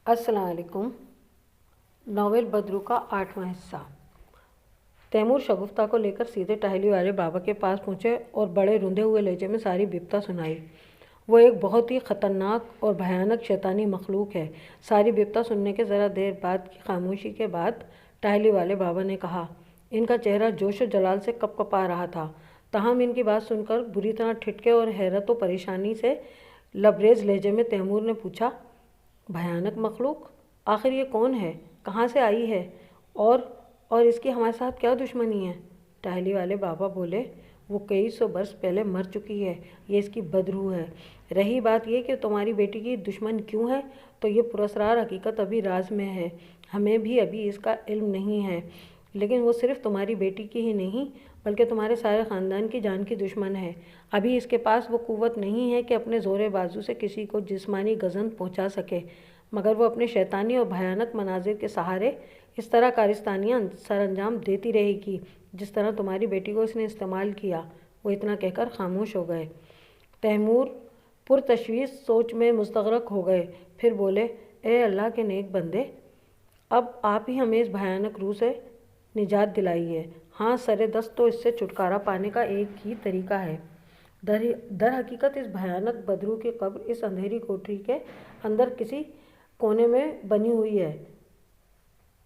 अस्सलाम वालेकुम। नावल बदरू का 8वां हिस्सा। तैमूर शगुफ्ता को लेकर सीधे टहली वाले बाबा के पास पहुँचे और बड़े रुंधे हुए लहजे में सारी बिपता सुनाई। वो एक बहुत ही ख़तरनाक और भयानक शैतानी मखलूक है। सारी बिपता सुनने के ज़रा देर बाद की खामोशी के बाद टहली वाले बाबा ने कहा। इनका चेहरा जोश व जलाल से कपकपा रहा था। ताहम इनकी बात सुनकर बुरी तरह ठिठके और हैरत व परेशानी से लबरेज लहजे में तैमूर ने पूछा, भयानक मखलूक? आखिर ये कौन है, कहाँ से आई है और इसकी हमारे साथ क्या दुश्मनी है? टहली वाले बाबा बोले, वो कई सौ बरस पहले मर चुकी है। ये इसकी बदरू है। रही बात ये कि तुम्हारी बेटी की दुश्मन क्यों है, तो ये पुरस्कार हकीकत अभी राज में है। हमें भी अभी इसका इल्म नहीं है, लेकिन वो सिर्फ तुम्हारी बेटी की ही नहीं बल्कि तुम्हारे सारे ख़ानदान की जान की दुश्मन है। अभी इसके पास वो कुव्वत नहीं है कि अपने ज़ोरे बाजू से किसी को जिस्मानी गज़न पहुंचा सके, मगर वो अपने शैतानी और भयानक मनाजिर के सहारे इस तरह कारिस्तानियाँ सर अंजाम देती रहेगी जिस तरह तुम्हारी बेटी को इसने इस्तेमाल किया। वो इतना कहकर खामोश हो गए। तैमूर पुरतशवीश सोच में मुस्तगरक हो गए। फिर बोले, ए अल्लाह के नेक बंदे, अब आप ही हमें इस भयानक रूह से निजात दिलाइए। हाँ, सरे दस्त तो इससे छुटकारा पाने का एक ही तरीका है। दर हकीकत इस भयानक बदरू की कब्र इस अंधेरी कोठरी के अंदर किसी कोने में बनी हुई है,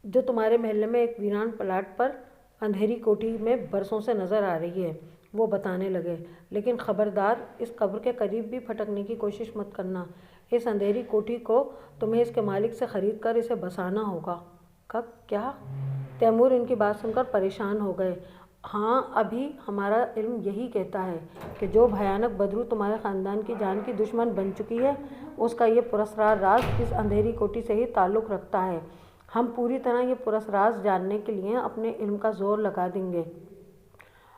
जो तुम्हारे महल्ले में एक वीरान प्लाट पर अंधेरी कोठी में बरसों से नज़र आ रही है। वो बताने लगे, लेकिन ख़बरदार, इस कब्र के करीब भी फटकने की कोशिश मत करना। इस अंधेरी कोठी को तुम्हें इसके मालिक से ख़रीद कर इसे बसाना होगा। कब? क्या? तैमूर इनकी बात सुनकर परेशान हो गए। हाँ, अभी हमारा इल्म यही कहता है कि जो भयानक बदरू तुम्हारे ख़ानदान की जान की दुश्मन बन चुकी है, उसका ये पुरस्कार राज इस अंधेरी कोठी से ही ताल्लुक़ रखता है। हम पूरी तरह ये पुरस्कार जानने के लिए अपने इल्म का जोर लगा देंगे।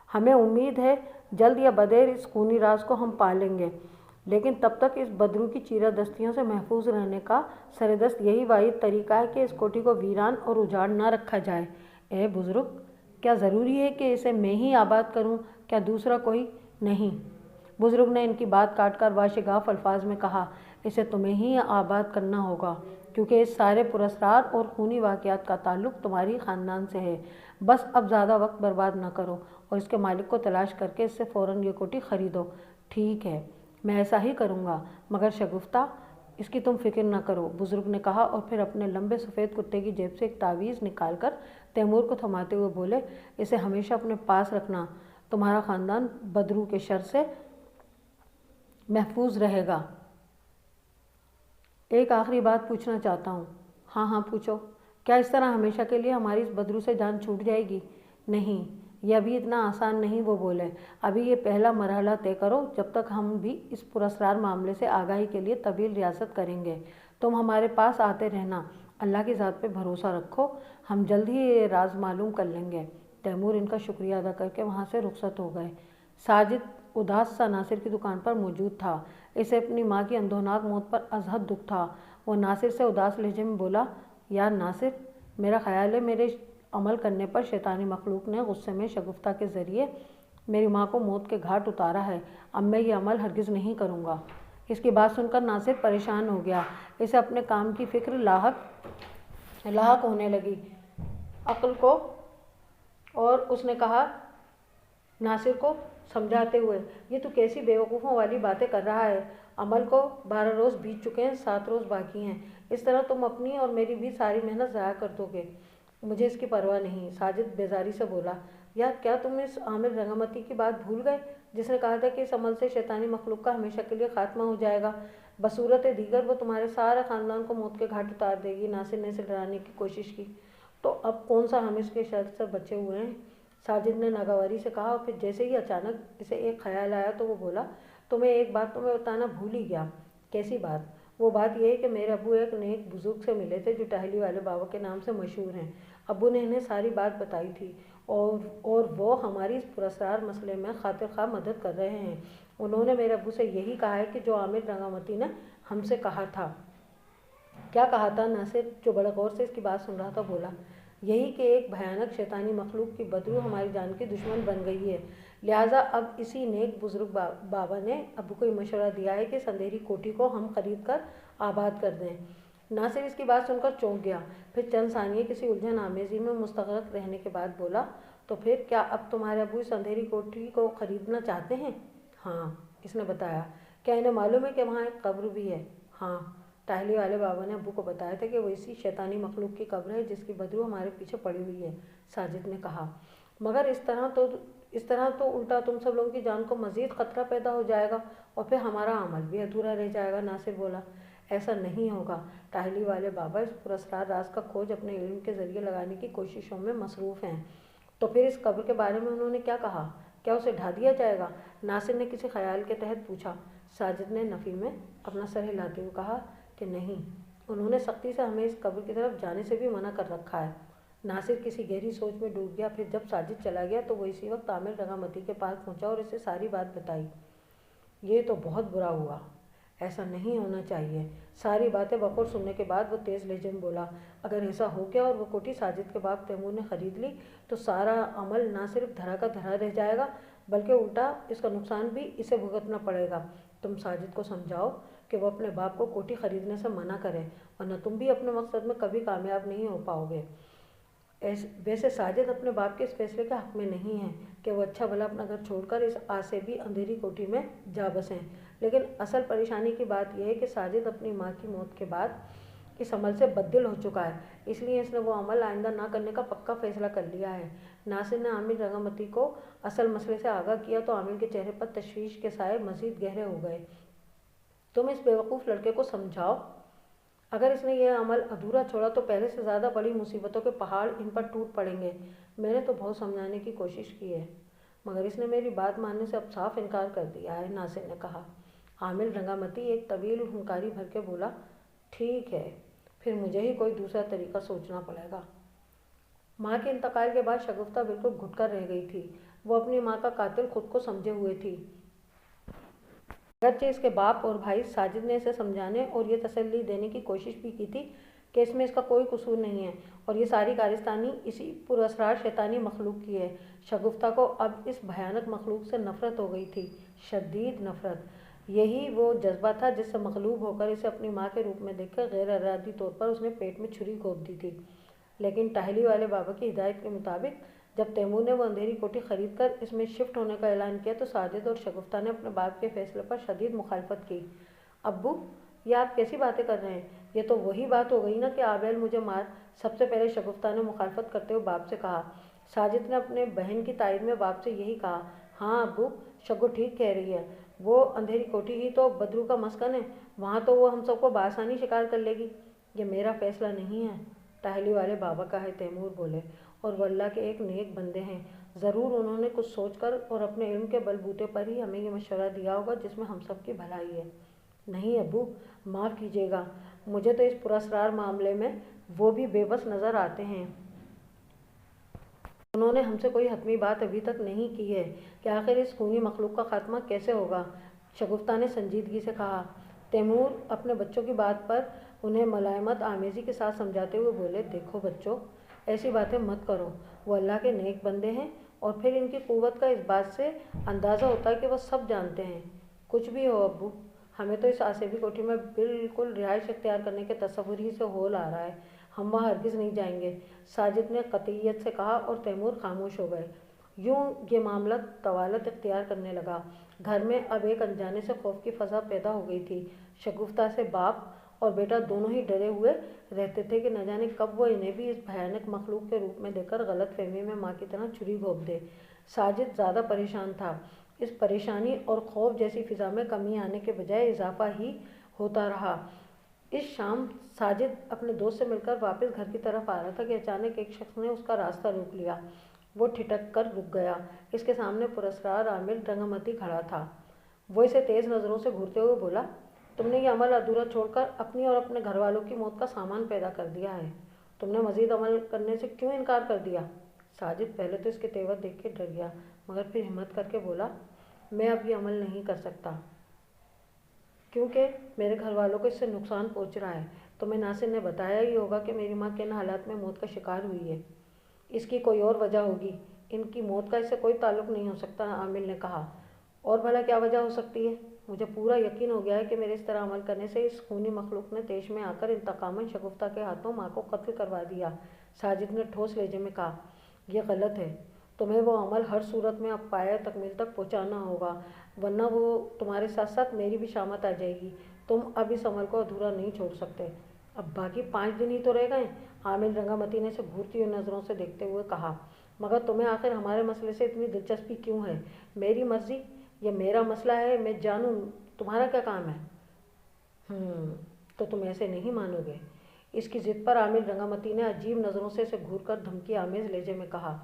हमें उम्मीद है जल्द या बदेर इस खूनी राज को हम पालेंगे, लेकिन तब तक इस बदरू की चीरादस्तियों से महफूज रहने का सरेदस्त यही वाहिद तरीका है कि इस कोठी को वीरान और उजाड़ ना रखा जाए। ए बुज़ुर्ग, क्या ज़रूरी है कि इसे मैं ही आबाद करूं? क्या दूसरा कोई नहीं? बुज़ुर्ग ने इनकी बात काटकर वाशिगाफ अल्फाज में कहा, इसे तुम्हें ही आबाद करना होगा, क्योंकि इस सारे पुरस्कार और खूनी वाक़यात का ताल्लुक़ तुम्हारी ख़ानदान से है। बस अब ज़्यादा वक्त बर्बाद न करो और इसके मालिक को तलाश करके इससे फ़ौरन ये कोठी ख़रीदो। ठीक है, मैं ऐसा ही करूँगा, मगर शगुफ्ता, इसकी तुम फिक्र न करो, बुज़ुर्ग ने कहा और फिर अपने लंबे सफ़ेद कुत्ते की जेब से एक तावीज़ निकालकर तैमूर को थमाते हुए बोले, इसे हमेशा अपने पास रखना। तुम्हारा ख़ानदान बदरू के शर से महफूज रहेगा। एक आखिरी बात पूछना चाहता हूँ। हाँ हाँ, पूछो। क्या इस तरह हमेशा के लिए हमारी इस बदरू से जान छूट जाएगी? नहीं, यह अभी इतना आसान नहीं, वो बोले। अभी ये पहला मरहला तय करो, जब तक हम भी इस पुरस्कार मामले से आगाही के लिए तवील रियासत करेंगे। तुम हमारे पास आते रहना। अल्लाह की ज़ात पे भरोसा रखो, हम जल्द ही ये राज मालूम कर लेंगे। तैमूर इनका शुक्रिया अदा करके वहाँ से रुखसत हो गए। साजिद उदास सा नासिर की दुकान पर मौजूद था। इसे अपनी माँ की अंधोनाक मौत पर अजहद दुख था। वो नासिर से उदास लहजे में बोला, यार नासिर, मेरा ख्याल है मेरे अमल करने पर शैतानी मखलूक ने गुस्से में शगुफ्ता के ज़रिए मेरी माँ को मौत के घाट उतारा है। अब मैं ये अमल हरगिज़ नहीं करूँगा। इसकी बात सुनकर नासिर परेशान हो गया। इसे अपने काम की फ़िक्र लाहक होने लगी अक्ल को, और उसने कहा नासिर को समझाते हुए, ये तो कैसी बेवकूफ़ों वाली बातें कर रहा है। अमल को 12 रोज़ बीत चुके हैं, 7 रोज़ बाकी हैं। इस तरह तुम अपनी और मेरी भी सारी मेहनत ज़ाया कर दोगे। मुझे इसकी परवाह नहीं, साजिद बेजारी से बोला। यार, क्या तुम इस आमिर रंगामती की बात भूल गए, जिसने कहा था कि इस अमल से शैतानी मखलूक का हमेशा के लिए खात्मा हो जाएगा? बसूरत दीगर वो तुम्हारे सारे ख़ानदान को मौत के घाट उतार देगी। नासिर ने इसे डराने की कोशिश की। तो अब कौन सा हम इसके शर से बचे हुए हैं? साजिद ने नागवारी से कहा, और फिर जैसे ही अचानक इसे एक ख्याल आया तो वो बोला, तुम्हें एक बात तो मैं बताना भूल ही गया। कैसी बात? वो बात यह है कि मेरे अबू एक नेक बुज़ुर्ग से मिले थे जो टहली वाले बाबा के नाम से मशहूर हैं। अबू ने इन्हें सारी बात बताई थी और वो हमारी इस पुरस्कार मसले में खातिर खा मदद कर रहे हैं। उन्होंने मेरे अबू से यही कहा है कि जो आमिर रंगामती ने हमसे कहा था। क्या कहा था? नासिर, जो बड़े गौर से इसकी बात सुन रहा था, बोला, यही कि एक भयानक शैतानी मखलूक की बदरू हमारी जान की दुश्मन बन गई है। लिहाजा अब इसी नेक बुजुर्ग बाबा ने अबू को मशवरा दिया है कि इस अंधेरी कोठी को हम खरीद कर आबाद कर दें। नासिर इसकी बात सुनकर चौंक गया। फिर चंद सानिये किसी उलझन आमेजी में मुस्तगरक रहने के बाद बोला, तो फिर क्या अब तुम्हारे अबू इस अंधेरी कोठी को खरीदना चाहते हैं? हाँ, इसने बताया। क्या इन्हें मालूम है कि वहाँ एक कब्र भी है? हाँ, टाहली वाले बाबा ने अब्बू को बताया था कि वो इसी शैतानी मखलूक की कब्र है जिसकी बदबू हमारे पीछे पड़ी हुई है, साजिद ने कहा। मगर इस तरह तो उल्टा तुम सब लोगों की जान को मजीद खतरा पैदा हो जाएगा और फिर हमारा अमल भी अधूरा रह जाएगा, नासिर बोला। ऐसा नहीं होगा। टाहली वाले बाबा इस पुरस्कार राज का खोज अपने इल्म के जरिए लगाने की कोशिशों में मसरूफ़ हैं। तो फिर इस कब्र के बारे में उन्होंने क्या कहा? क्या उसे ढा दिया जाएगा? नासिर ने किसी ख्याल के तहत पूछा। साजिद ने नफ़ी में अपना सर हिलाते हुए कहा कि नहीं, उन्होंने सख्ती से हमें इस कब्र की तरफ जाने से भी मना कर रखा है। नासिर किसी गहरी सोच में डूब गया। फिर जब साजिद चला गया तो वो इसी वक्त आमिर रंगामती के पास पहुंचा और इसे सारी बात बताई। ये तो बहुत बुरा हुआ, ऐसा नहीं होना चाहिए। सारी बातें बखौर सुनने के बाद वो तेज़ लहजे में बोला, अगर ऐसा हो गया और वो कोठी साजिद के बाप तैमूर ने ख़रीद ली तो सारा अमल ना सिर्फ धरा का धरा रह जाएगा बल्कि उल्टा इसका नुकसान भी इसे भुगतना पड़ेगा। तुम साजिद को समझाओ कि वो अपने बाप को कोठी ख़रीदने से मना करे, वरना तुम भी अपने मकसद में कभी कामयाब नहीं हो पाओगे। वैसे साजिद अपने बाप के इस फैसले के हक़ में नहीं है कि वो अच्छा भला अपना घर छोड़कर इस आसे भी अंधेरी कोठी में जा बसें, लेकिन असल परेशानी की बात यह है कि साजिद अपनी माँ की मौत के बाद इस अमल से बददिल हो चुका है, इसलिए इसने वो अमल आइंदा ना करने का पक्का फैसला कर लिया है। नासिर ने आमिर रंगामती को असल मसले से आगाह किया तो आमिर के चेहरे पर तशवीश के साए मज़ीद गहरे हो गए। तुम इस बेवकूफ़ लड़के को समझाओ, अगर इसने यह अमल अधूरा छोड़ा तो पहले से ज़्यादा बड़ी मुसीबतों के पहाड़ इन पर टूट पड़ेंगे। मैंने तो बहुत समझाने की कोशिश की है, मगर इसने मेरी बात मानने से अब साफ इनकार कर दिया है, नासिर ने कहा। आमिर रंगामती एक तवील हुंकारी भर के बोला, ठीक है, फिर मुझे ही कोई दूसरा तरीका सोचना पड़ेगा। माँ के इंतकाल के बाद शगुफ्ता बिल्कुल घुटकर रह गई थी। वो अपनी माँ का कातिल खुद को समझे हुए थी। अगरचे इसके बाप और भाई साजिद ने इसे समझाने और ये तसल्ली देने की कोशिश भी की थी कि इसमें इसका कोई कसूर नहीं है और ये सारी कारस्तानी इसी पुरअसरार शैतानी मखलूक की है। शगुफ्ता को अब इस भयानक मखलूक से नफ़रत हो गई थी, शदीद नफ़रत। यही वो जज्बा था जिससे मगलूब होकर इसे अपनी माँ के रूप में देखकर गैर इरादी तौर पर उसने पेट में छुरी घोंप दी थी। लेकिन टाहली वाले बाबा की हिदायत के मुताबिक जब तैमूर ने वो अंधेरी कोठी खरीद कर इसमें शिफ्ट होने का ऐलान किया तो साजिद और शगुफ्ता ने अपने बाप के फैसले पर शदीद मुखालफत की। अब्बू, ये आप कैसी बातें कर रहे हैं? ये तो वही बात हो गई ना कि आबेल मुझे मार, सबसे पहले शगुफ्ता ने मुखालफत करते हुए बाप से कहा। साजिद ने अपने बहन की तायद में बाप से यही कहा। हाँ अब्बू, शगु ठीक कह रही है, वो अंधेरी कोठी ही तो बदरू का मस्कन है, वहाँ तो वो हम सबको बासानी शिकार कर लेगी। ये मेरा फैसला नहीं है, टाहली वाले बाबा का है, तैमूर बोले, और वो अल्लाह के एक नेक बंदे हैं। ज़रूर उन्होंने कुछ सोचकर और अपने इल्म के बलबूते पर ही हमें ये मशवरा दिया होगा जिसमें हम सब की भलाई है। नहीं अब्बू, माफ़ कीजिएगा, मुझे तो इस पुरस्कार मामले में वो भी बेबस नज़र आते हैं। उन्होंने हमसे कोई हतमी बात अभी तक नहीं की है कि आखिर इस खूनी मखलूक का खात्मा कैसे होगा, शगुफ्ता ने संजीदगी से कहा। तैमूर अपने बच्चों की बात पर उन्हें मलामत आमेज़ी के साथ समझाते हुए बोले, देखो बच्चों, ऐसी बातें मत करो, वो अल्लाह के नेक बंदे हैं और फिर इनकी क़ुव्वत का इस बात से अंदाज़ा होता है कि वह सब जानते हैं। कुछ भी हो अब्बू, हमें तो इस आसेबी कोठी में बिल्कुल रिहाइश इख्तियार करने के तसव्वुर ही से होल आ रहा है, हम वहाँ हरगिज़ नहीं जाएंगे, साजिद ने कतईयत से कहा और तैमूर खामोश हो गए। यूँ ये मामला तवालत इख्तियार करने लगा। घर में अब एक अनजाने से खौफ की फ़ज़ा पैदा हो गई थी। शगुफ्ता से बाप और बेटा दोनों ही डरे हुए रहते थे कि न जाने कब वो इन्हें भी इस भयानक मखलूक के रूप में देखकर गलत फहमी में माँ की तरह छुरी घोंप दे। साजिद ज़्यादा परेशान था। इस परेशानी और खौफ जैसी फ़िज़ा में कमी आने के बजाय इजाफा ही होता रहा। इस शाम साजिद अपने दोस्त से मिलकर वापस घर की तरफ आ रहा था कि अचानक एक शख्स ने उसका रास्ता रोक लिया। वो ठिठक कर रुक गया। इसके सामने पुरस्कार आमिर रंगामती खड़ा था। वो इसे तेज़ नज़रों से घूरते हुए बोला, तुमने ये अमल अधूरा छोड़कर अपनी और अपने घर वालों की मौत का सामान पैदा कर दिया है। तुमने मज़ीद अमल करने से क्यों इनकार कर दिया? साजिद पहले तो इसके तेवर देख के डर गया, मगर फिर हिम्मत करके बोला, मैं अब ये अमल नहीं कर सकता क्योंकि मेरे घर वालों को इससे नुकसान पहुंच रहा है। तुम्हें नासिर ने बताया ही होगा कि मेरी माँ किन हालात में मौत का शिकार हुई है। इसकी कोई और वजह होगी, इनकी मौत का इससे कोई ताल्लुक़ नहीं हो सकता, आमिर ने कहा। और भला क्या वजह हो सकती है? مجھے پورا یقین ہو گیا ہے کہ میرے اس طرح عمل کرنے سے اس خونی مخلوق نے طیش میں آ کر انتقاماً شگفتہ کے ہاتھوں ماں کو قتل کروا دیا۔ ساجد نے ٹھوس لہجے میں کہا، یہ غلط ہے، تمہیں وہ عمل ہر صورت میں اب پایۂ تکمیل تک پہنچانا ہوگا، ورنہ وہ تمہارے ساتھ ساتھ میری بھی شامت آ جائے گی۔ تم اب اس عمل کو ادھورا نہیں چھوڑ سکتے۔ اب باقی 5 دن ہی تو رہ گئے۔ عامل رنگامتی نے اسے گھورتی ہوئی نظروں سے دیکھتے ہوئے کہا، مگر تمہیں آخر ہمارے مسئلے سے اتنی دلچسپی کیوں ہے؟ میری مرضی، یہ میرا مسئلہ ہے، میں جانوں، تمہارا کیا کام ہے؟ تو تم ایسے نہیں مانو گے؟ اس کی ضد پر عامل رنگامتی نے عجیب نظروں سے اسے گھور کر دھمکی آمیز لہجے میں کہا۔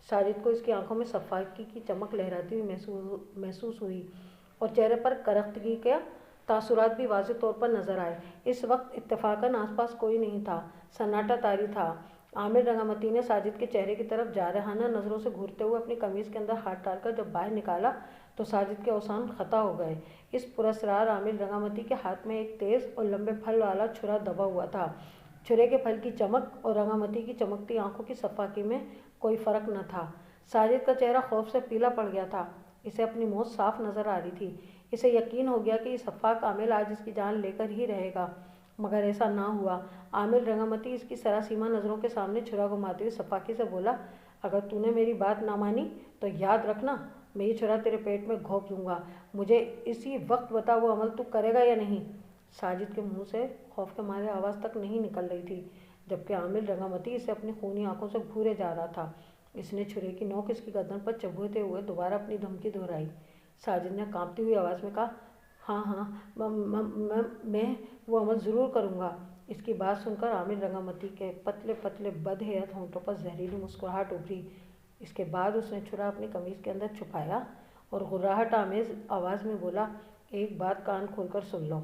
ساجد کو اس کی آنکھوں میں صفاقی کی چمک لہراتی ہوئی محسوس ہوئی اور چہرے پر کرختگی کے تاثرات بھی واضح طور پر نظر آئے۔ اس وقت اتفاقاً آس پاس کوئی نہیں تھا، سناٹا طاری تھا۔ عامل رنگامتی نے ساجد کے چہرے کی طرف جارحانہ نظروں سے گھورتے ہوئے اپنی قمیض کے اندر ہاتھ ڈال کر جب باہر نکالا تو ساجد کے اوسان خطا ہو گئے۔ اس پراسرار عامل رنگامتی کے ہاتھ میں ایک تیز اور لمبے پھل والا چھرا دبا ہوا تھا۔ چھرے کے پھل کی چمک اور رنگامتی کی چمکتی آنکھوں کی صفاقی میں کوئی فرق نہ تھا۔ ساجد کا چہرہ خوف سے پیلا پڑ گیا تھا، اسے اپنی موت صاف نظر آ رہی تھی۔ اسے یقین ہو گیا کہ یہ سفاک عامل آج اس کی جان لے کر ہی رہے گا، مگر ایسا نہ ہوا۔ عامل رنگامتی اس کی سراسیمہ نظروں کے سامنے چھرا گھماتے ہوئے صفاقی سے بولا، اگر تو نے میری بات نہ مانی تو یاد رکھنا، میں یہ چھرا تیرے پیٹ میں گھونپ دوں گا۔ مجھے اسی وقت بتا وہ عمل تو کرے گا یا نہیں؟ ساجد کے منہ سے خوف کے مارے آواز تک نہیں نکل رہی تھی، جبکہ عامل رنگامتی اسے اپنی خونی آنکھوں سے گھورے جا رہا تھا۔ اس نے چھرے کی نوک اس کی گردن پر چبھوتے ہوئے دوبارہ اپنی دھمکی دہرائی۔ ساجد نے کانپتی ہوئی آواز میں کہا، ہاں، میں وہ عمل ضرور کروں گا۔ اس کی بات سن کر عامل رنگامتی کے پتلے پتلے بدہیئت ہونٹوں پر زہریلی مسکراہٹ ابھری۔ اس کے بعد اس نے چھرا اپنی قمیض کے اندر چھپایا اور غراہٹ آمیز آواز میں بولا، ایک بات کان کھول کر سن لو،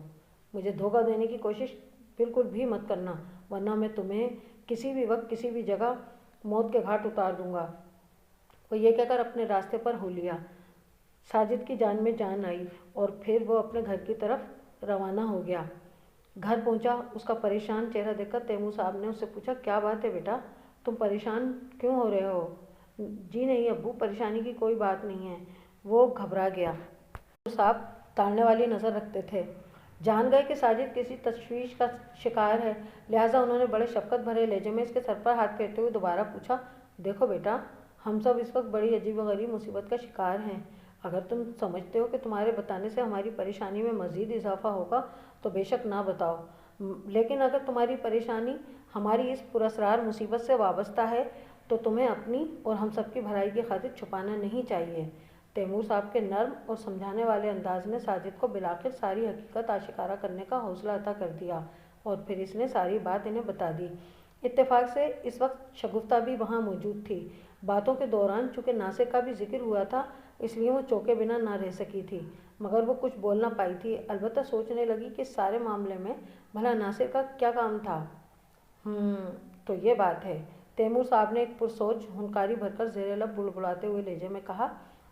مجھے دھوکہ دینے کی کوشش بالکل بھی مت کرنا، ورنہ میں تمہیں کسی بھی وقت کسی بھی جگہ موت کے گھاٹ اتار دوں گا۔ وہ یہ کہہ کر اپنے راستے پر ہو لیا۔ ساجد کی جان میں جان آئی اور پھر وہ اپنے گھر کی طرف روانہ ہو گیا۔ گھر پہنچا، اس کا پریشان چہرہ دیکھ کر تیمور صاحب نے اس سے پوچھا، کیا بات ہے بیٹا، تم پریشان کیوں ہو رہے ہو؟ جی نہیں ابو، پریشانی کی کوئی بات نہیں ہے۔ وہ گھبرا گیا۔ تیمور صاحب ٹالنے والی نظر رکھتے تھے، جان گئے کہ ساجد کسی تشویش کا شکار ہے، لہٰذا انہوں نے بڑے شفقت بھرے لہجے میں اس کے سر پر ہاتھ پھیرتے ہوئے دوبارہ پوچھا، دیکھو بیٹا، ہم سب اس وقت بڑی عجیب و غریب مصیبت کا شکار ہیں۔ اگر تم سمجھتے ہو کہ تمہارے بتانے سے ہماری پریشانی میں مزید اضافہ ہوگا تو بے شک نہ بتاؤ، لیکن اگر تمہاری پریشانی ہماری اس پراسرار مصیبت سے وابستہ ہے تو تمہیں اپنی اور ہم سب کی بھلائی کی خاطر چھپانا نہیں چاہیے۔ تیمور صاحب کے نرم اور سمجھانے والے انداز نے ساجد کو بالآخر ساری حقیقت آشکارا کرنے کا حوصلہ عطا کر دیا اور پھر اس نے ساری بات انہیں بتا دی۔ اتفاق سے اس وقت شگفتہ بھی وہاں موجود تھی۔ باتوں کے دوران چونکہ ناصر کا بھی ذکر ہوا تھا، اس لیے وہ چوکے بنا نہ رہ سکی تھی، مگر وہ کچھ بول نہ پائی تھی، البتہ سوچنے لگی کہ اس سارے معاملے میں بھلا ناصر کا کیا کام تھا۔ تو یہ بات ہے، تیمور صاحب نے ایک پرسوچ ہنکاری بھر کر زیر لب بڑبڑاتے ہوئے لہجے میں کہا،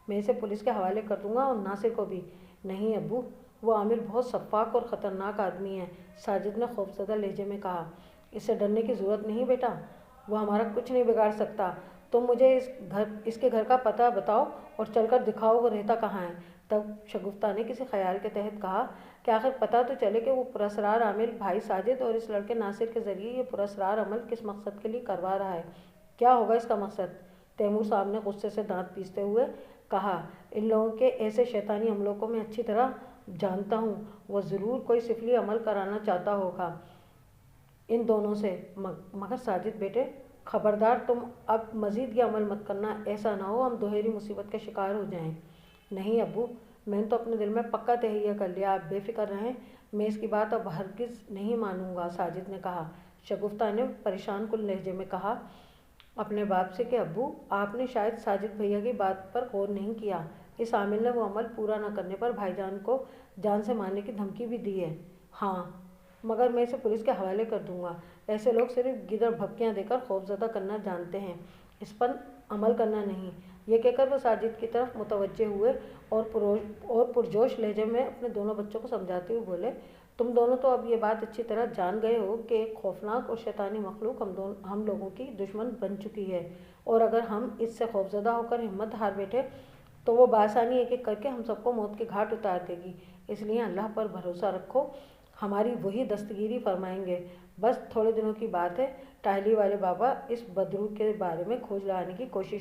میں اسے پولیس کے حوالے کر دوں گا اور ناصر کو بھی۔ نہیں ابو، وہ عامل بہت شفاق اور خطرناک آدمی ہے، ساجد نے خوفزدہ لہجے میں کہا۔ اس سے ڈرنے کی ضرورت نہیں بیٹا، وہ ہمارا کچھ نہیں بگاڑ سکتا۔ تم مجھے اس کے گھر کا پتہ بتاؤ اور چل کر دکھاؤ وہ رہتا کہاں ہے۔ تب شگفتہ نے کسی خیال کے تحت کہا کہ آخر پتہ تو چلے کہ وہ پراسرار عامل بھائی ساجد اور اس لڑکے ناصر کے ذریعے یہ پراسرار عمل کس مقصد کے لیے کروا رہا ہے۔ کیا ہوگا اس کا مقصد؟ تیمور صاحب نے غصے سے دانت پیستے ہوئے کہا، ان لوگوں کے ایسے شیطانی عملوں کو میں اچھی طرح جانتا ہوں، وہ ضرور کوئی سفلی عمل کرانا چاہتا ہوگا ان دونوں سے، مگر ساجد بیٹے، خبردار تم اب مزید یہ عمل مت کرنا، ایسا نہ ہو ہم دوہری مصیبت کے شکار ہو جائیں۔ نہیں ابو، میں نے تو اپنے دل میں پکا تہیہ کر لیا، آپ بے فکر رہیں، میں اس کی بات اب ہرگز نہیں مانوں گا، ساجد نے کہا۔ شگفتہ نے پریشان کن لہجے میں کہا اپنے باپ سے کہ ابو، آپ نے شاید ساجد بھیا کی بات پر غور نہیں کیا، اس عامل نے وہ عمل پورا نہ کرنے پر بھائی جان کو جان سے مارنے کی دھمکی بھی دی ہے۔ ہاں، مگر میں اسے پولیس کے حوالے کر دوں گا۔ ایسے لوگ صرف گدڑ بھبکیاں دے کر خوفزدہ کرنا جانتے ہیں، اس پر عمل کرنا نہیں۔ یہ کہہ کر وہ ساجد کی طرف متوجہ ہوئے اور پرجوش لہجے میں اپنے دونوں بچوں کو سمجھاتے ہوئے بولے، تم دونوں تو اب یہ بات اچھی طرح جان گئے ہو کہ ایک خوفناک اور شیطانی مخلوق ہم لوگوں کی دشمن بن چکی ہے، اور اگر ہم اس سے خوفزدہ ہو کر ہمت ہار بیٹھے تو وہ بآسانی ایک ایک کر کے ہم سب کو موت کے گھاٹ اتار دے گی۔ اس لیے اللہ پر بھروسہ رکھو، ہماری وہی دستگیری فرمائیں گے۔ بس تھوڑے دنوں کی بات ہے، ٹہلی والے بابا اس بدرو کے بارے میں کھوج لگانے کی کوشش